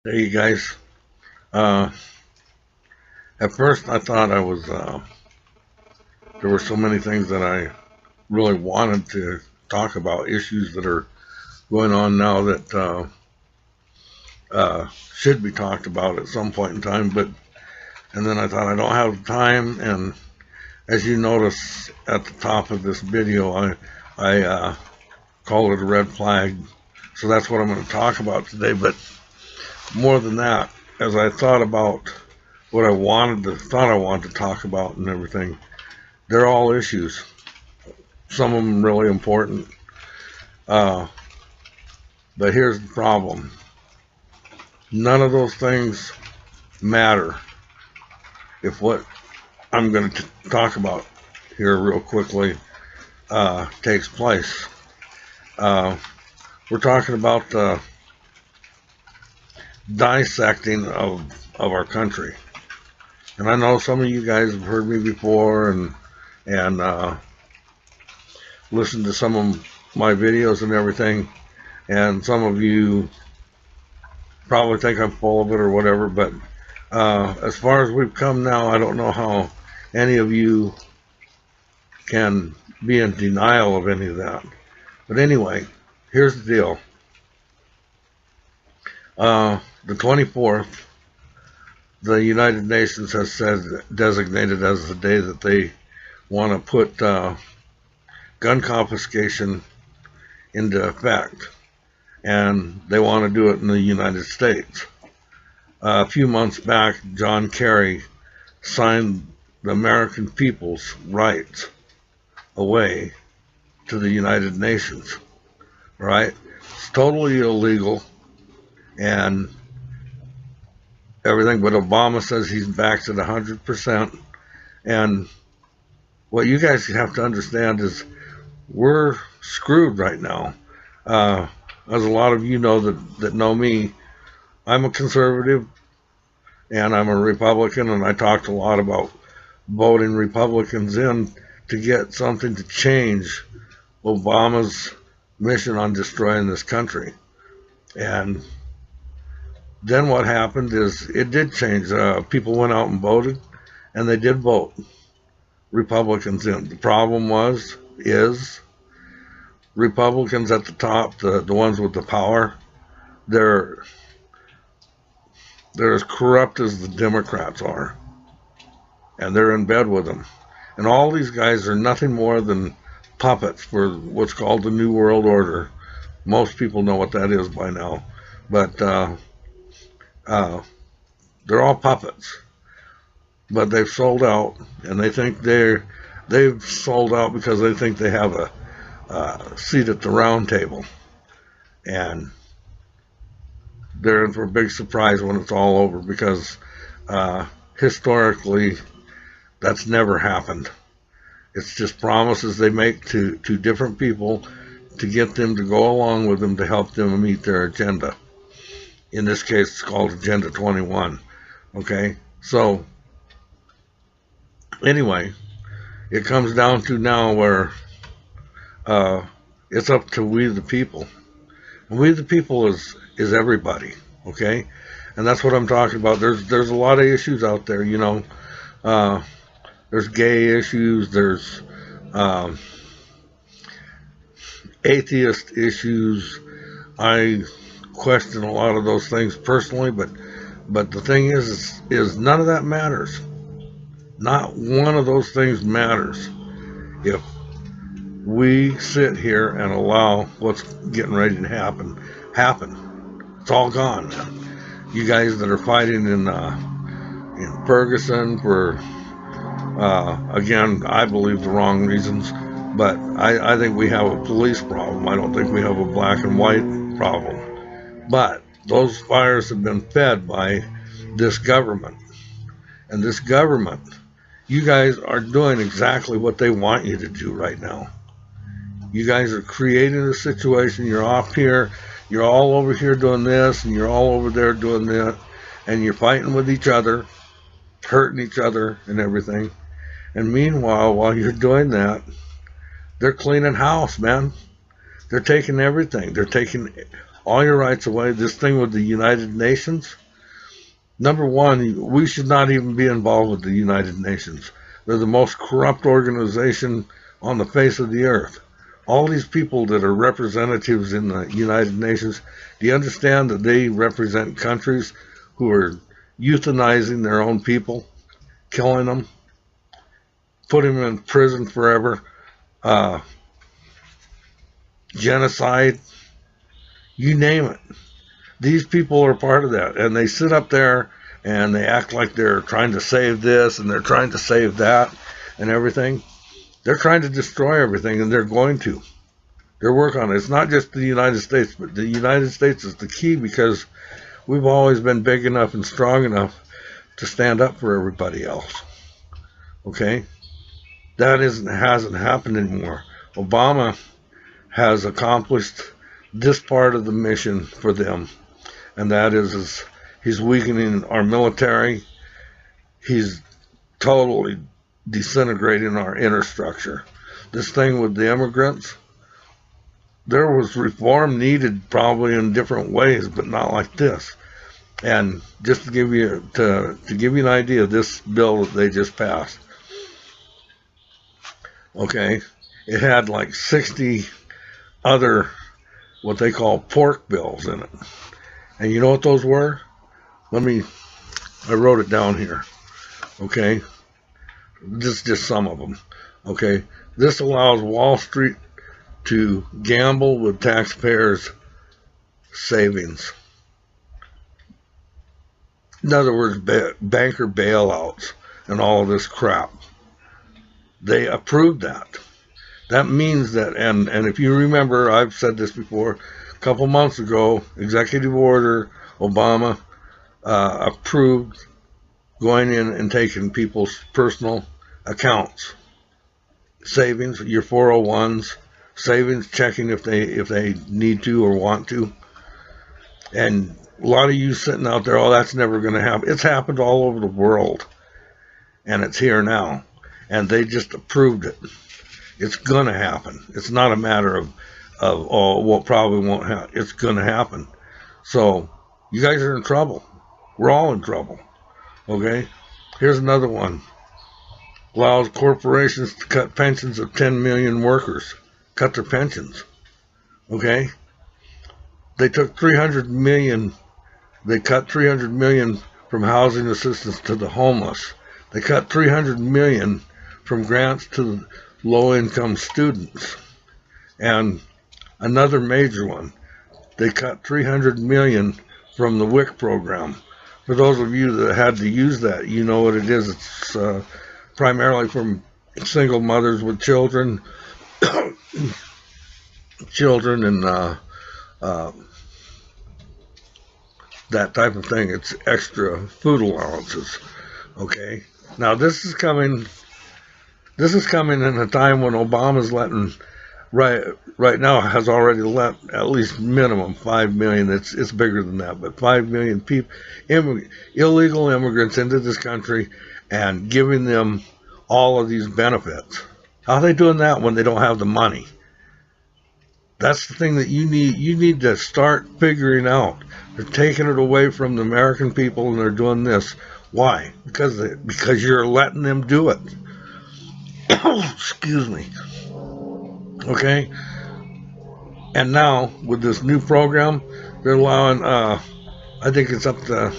Hey you guys. Uh, at first I thought there were so many things that I really wanted to talk about, issues that are going on now that should be talked about at some point in time. And then I thought I don't have time. And as you notice at the top of this video, I call it a red flag. So that's what I'm going to talk about today. But more than that, as I thought about what thought I wanted to talk about and everything, they're all issues. Some of them really important. Uh, but here's the problem. None of those things matter if what I'm going to talk about here real quickly takes place. Uh, we're talking about the dissecting of our country. And I know some of you guys have heard me before and listened to some of my videos and everything. And some of you probably think I'm full of it or whatever, but as far as we've come now, I don't know how any of you can be in denial of any of that. But anyway, here's the deal. The 24th, the United Nations has designated as the day that they want to put gun confiscation into effect. And they want to do it in the United States. A few months back, John Kerry signed the American people's rights away to the United Nations, right? It's totally illegal and everything, but Obama says he's backed it 100%. And what you guys have to understand is we're screwed right now. As a lot of you know that know me, I'm a conservative and I'm a Republican, and I talked a lot about voting Republicans in to get something to change Obama's mission on destroying this country. And then what happened is it did change. People went out and voted, and they did vote Republicans in. The problem is Republicans at the top, the ones with the power, they're they're as corrupt as the Democrats are, and they're in bed with them. And all these guys are nothing more than puppets for what's called the New World Order. Most people know what that is by now, but uh, they're all puppets. But they've sold out, and they've sold out because they think they have a seat at the round table, and they're in for a big surprise when it's all over because historically that's never happened. It's just promises they make to different people to get them to go along with them to help them meet their agenda. In this case, it's called Agenda 21. Okay? So, anyway, it comes down to now where uh, it's up to we the people. And we the people is everybody. Okay? And that's what I'm talking about. There's a lot of issues out there, you know. Uh, there's gay issues, there's um, atheist issues. I question a lot of those things personally, but the thing is none of that matters. Not one of those things matters if we sit here and allow what's getting ready to happen. It's all gone, man. You guys that are fighting in Ferguson for again, I believe the wrong reasons, but I think we have a police problem. I don't think we have a black and white problem. But those fires have been fed by this government. And this government, you guys are doing exactly what they want you to do right now. You guys are creating a situation. You're off here, you're all over here doing this, and you're all over there doing that, and you're fighting with each other, hurting each other, and everything. And meanwhile, while you're doing that, they're cleaning house, man. They're taking everything. They're taking all your rights away. This thing with the United Nations, number one, we should not even be involved with the United Nations. They're the most corrupt organization on the face of the earth. All these people that are representatives in the United Nations, do you understand that they represent countries who are euthanizing their own people, killing them, putting them in prison forever, genocide, you name it. These people are part of that, and they sit up there and they act like they're trying to save this and they're trying to save that and everything. They're trying to destroy everything, and they're going to. They're working on it. It's not just the United States, but the United States is the key, because we've always been big enough and strong enough to stand up for everybody else. Okay? That hasn't happened anymore. Obama has accomplished this part of the mission for them, and that is he's weakening our military. He's totally disintegrating our infrastructure. This thing with the immigrants, there was reform needed probably in different ways, but not like this. And just to give you an idea of this bill that they just passed, okay, it had like 60 other what they call pork bills in it. And you know what those were? I wrote it down here. Okay, just some of them. Okay, this allows Wall Street to gamble with taxpayers' savings. In other words, banker bailouts and all of this crap. They approved that. That means that, and if you remember, I've said this before, a couple months ago, executive order, Obama approved going in and taking people's personal accounts, savings, your 401s, savings, checking if they need to or want to. And a lot of you sitting out there, oh, that's never going to happen. It's happened all over the world, and it's here now, and they just approved it. It's going to happen. It's not a matter of oh, well, probably won't happen. It's going to happen. So you guys are in trouble. We're all in trouble. Okay? Here's another one. Allows corporations to cut pensions of 10 million workers. Cut their pensions. Okay? They took 300 million. They cut 300 million from housing assistance to the homeless. They cut 300 million from grants to low-income students. And another major one, they cut 300 million from the WIC program. For those of you that had to use that, you know what it is. It's primarily from single mothers with children, and that type of thing. It's extra food allowances. Okay. Now this is coming in a time when Obama's letting, right now has already let at least minimum 5 million, it's bigger than that, but 5 million people, illegal immigrants into this country, and giving them all of these benefits. How are they doing that when they don't have the money? That's the thing that you need to start figuring out. They're taking it away from the American people, and they're doing this. Why? Because you're letting them do it. Excuse me. Okay? And now, with this new program, they're allowing, I think it's up to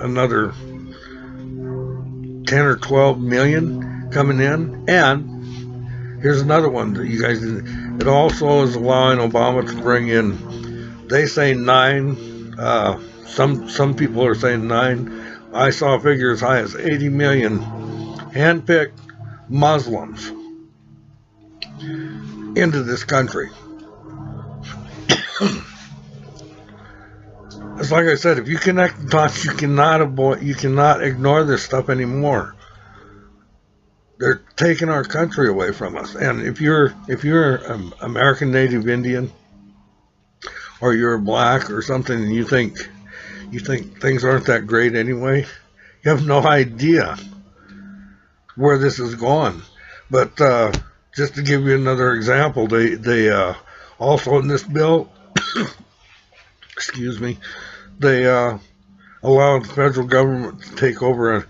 another 10 or 12 million coming in. And here's another one that you guys didn't. It also is allowing Obama to bring in, they say 9, some people are saying 9. I saw a figure as high as 80 million handpicked Muslims into this country. It's like I said, if you connect the dots, you cannot ignore this stuff anymore. They're taking our country away from us. And if you're an American Native Indian, or you're black or something, and you think things aren't that great anyway, you have no idea where this is going. But just to give you another example, they also in this bill excuse me, they allowed the federal government to take over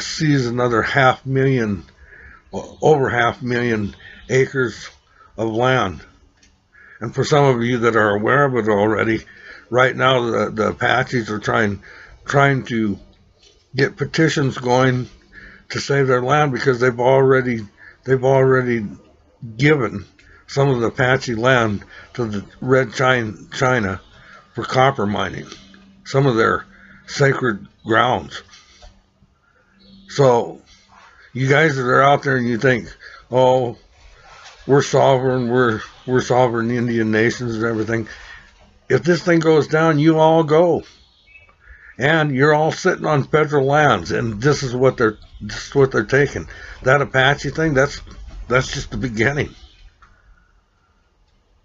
seize another over 500,000 acres of land. And for some of you that are aware of it already, right now the Apaches are trying to get petitions going to save their land, because they've already given some of the Apache land to the Red China for copper mining, some of their sacred grounds. So you guys that are out there and you think, oh, we're sovereign, we're sovereign Indian nations and everything. If this thing goes down, you all go. And you're all sitting on federal lands, and this is what they're taking. That Apache thing, that's just the beginning.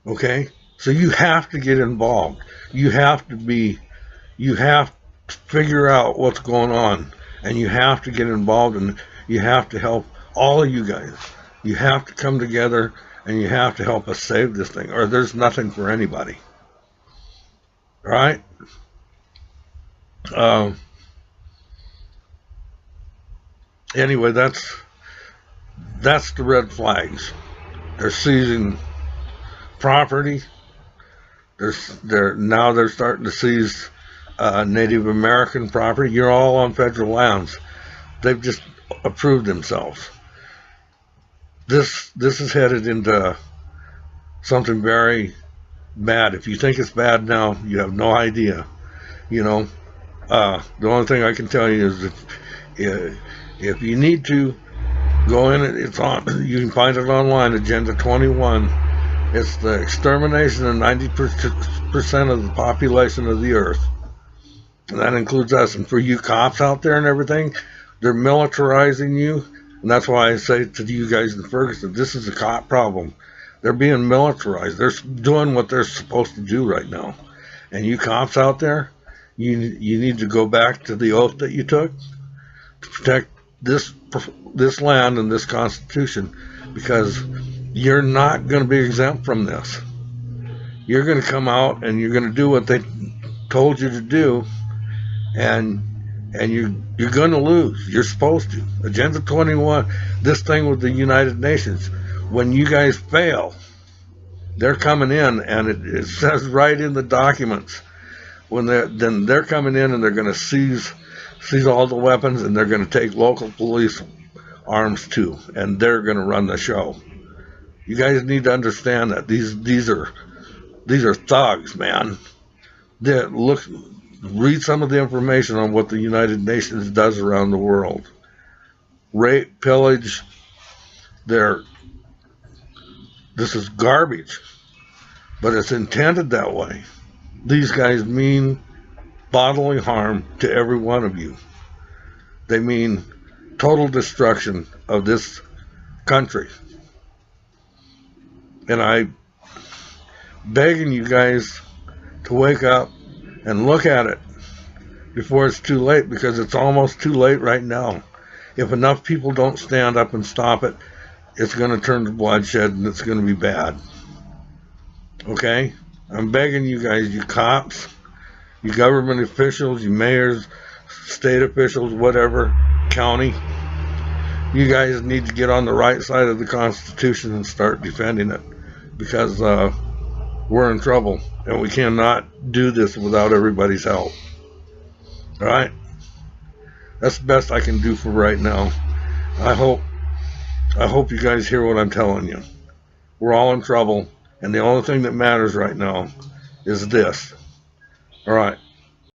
Okay? So you have to get involved. You have to figure out what's going on, and you have to get involved, and you have to help all of you guys. You have to come together, and you have to help us save this thing, or there's nothing for anybody. All right? Anyway, that's the red flags. They're seizing property. They're starting to seize Native American property. You're all on federal lands. They've just approved themselves. This is headed into something very bad. If you think it's bad now, you have no idea. You know, the only thing I can tell you is that if you need to go in, it's on. You can find it online. Agenda 21. It's the extermination of 90% of the population of the earth, and that includes us. And for you cops out there and everything, they're militarizing you, and that's why I say to you guys in Ferguson, this is a cop problem. They're being militarized. They're doing what they're supposed to do right now. And you cops out there, you need to go back to the oath that you took to protect this land and this Constitution, because you're not going to be exempt from this. You're going to come out and you're going to do what they told you to do, and you're going to lose. You're supposed to. Agenda 21, this thing with the United Nations, when you guys fail, they're coming in, and it says right in the documents, then they're coming in and they're going to seize all the weapons, and they're going to take local police arms too, and they're going to run the show. You guys need to understand that these are thugs, man. Read some of the information on what the United Nations does around the world. Rape, pillage. This is garbage, but it's intended that way. These guys mean bodily harm to every one of you. They mean total destruction of this country. And I'm begging you guys to wake up and look at it before it's too late, because it's almost too late right now. If enough people don't stand up and stop it, it's going to turn to bloodshed, and it's going to be bad. Okay? I'm begging you guys, you cops, you government officials, you mayors, state officials, whatever, county, you guys need to get on the right side of the Constitution and start defending it, because we're in trouble, and we cannot do this without everybody's help. All right? That's the best I can do for right now. I hope you guys hear what I'm telling you. We're all in trouble, and the only thing that matters right now is this. All right.